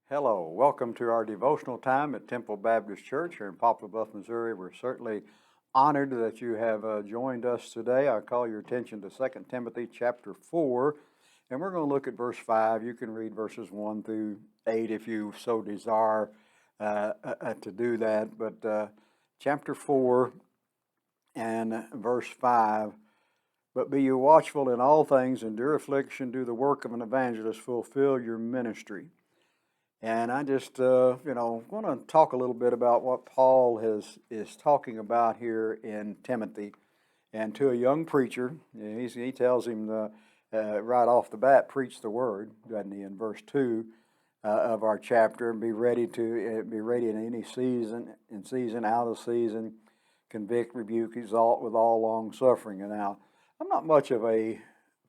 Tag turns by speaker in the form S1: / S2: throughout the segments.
S1: Hello, welcome to our devotional time at Temple Baptist Church here in Poplar, Bluff, Missouri. We're certainly honored that you have joined us today. I call your attention to 2 Timothy chapter 4, and we're going to look at verse 5. You can read verses 1 through 8 if you so desire to do that, but chapter 4 and verse 5. But be you watchful in all things, endure affliction, do the work of an evangelist, fulfill your ministry. And I just, want to talk a little bit about what Paul is talking about here in Timothy. And to a young preacher, he tells him right off the bat, preach the word, doesn't he, in verse 2 of our chapter, and be ready in any season, in season, out of season, convict, rebuke, exalt with all long suffering. And now, I'm not much of a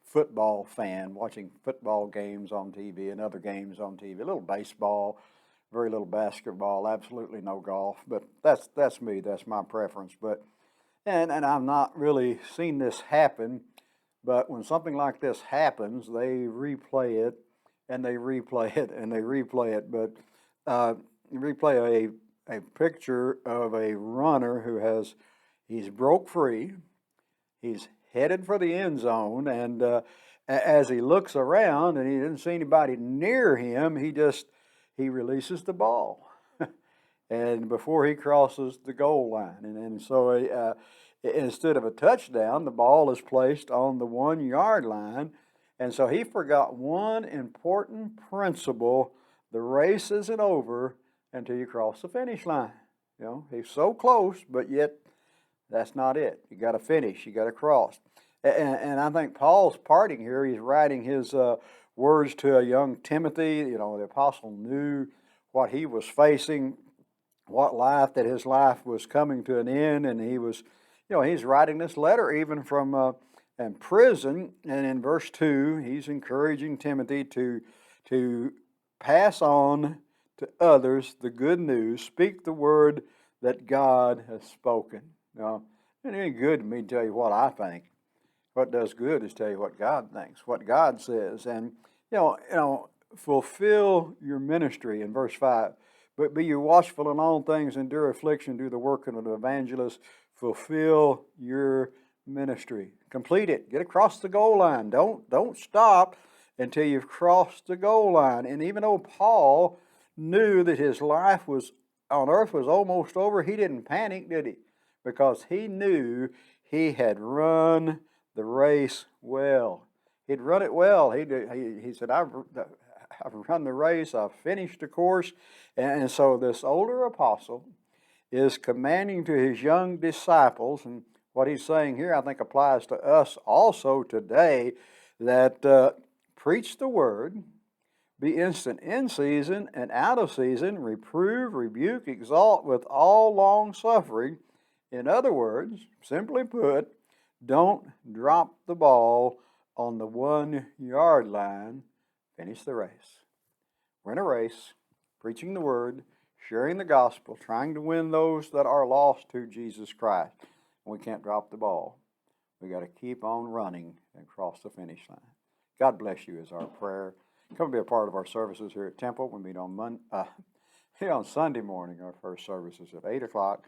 S1: football fan, watching football games on TV and other games on TV. A little baseball, very little basketball, absolutely no golf. But that's me. That's my preference. But and I've not really seen this happen. But when something like this happens, they replay it and they replay it and they replay it. But replay a picture of a runner he's broke free. He's headed for the end zone, and as he looks around and he didn't see anybody near him, he releases the ball, and before he crosses the goal line, and so instead of a touchdown, the ball is placed on the 1 yard line, and so he forgot one important principle: the race isn't over until you cross the finish line. He's so close, but yet that's not it. You got to finish. You got to cross. And I think Paul's parting here. He's writing his words to a young Timothy. The apostle knew what he was facing, that his life was coming to an end, and he's writing this letter even from in prison. And in verse 2, he's encouraging Timothy to pass on to others the good news, speak the word that God has spoken. Now, it ain't good to me to tell you what I think. What does good is tell you what God thinks, what God says. And, fulfill your ministry in verse 5. But be you watchful in all things, endure affliction, do the work of an evangelist, fulfill your ministry. Complete it. Get across the goal line. Don't stop until you've crossed the goal line. And even though Paul knew that his life on earth was almost over, he didn't panic, did he? Because he knew he had run the race well. He'd run it well. He said, I've run the race, I've finished the course. And so this older apostle is commanding to his young disciples, and what he's saying here I think applies to us also today, that preach the word, be instant in season and out of season, reprove, rebuke, exalt with all long suffering. In other words, simply put, don't drop the ball on the 1 yard line. Finish the race. We're in a race, preaching the word, sharing the gospel, trying to win those that are lost to Jesus Christ. We can't drop the ball. We got to keep on running and cross the finish line. God bless you is our prayer. Come be a part of our services here at Temple. We meet on Sunday morning. Our first service is at 8 o'clock.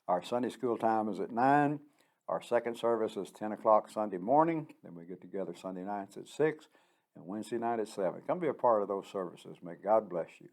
S1: Our Sunday school time is at 9. Our second service is 10 o'clock Sunday morning. Then we get together Sunday nights at 6 and Wednesday night at 7. Come be a part of those services. May God bless you.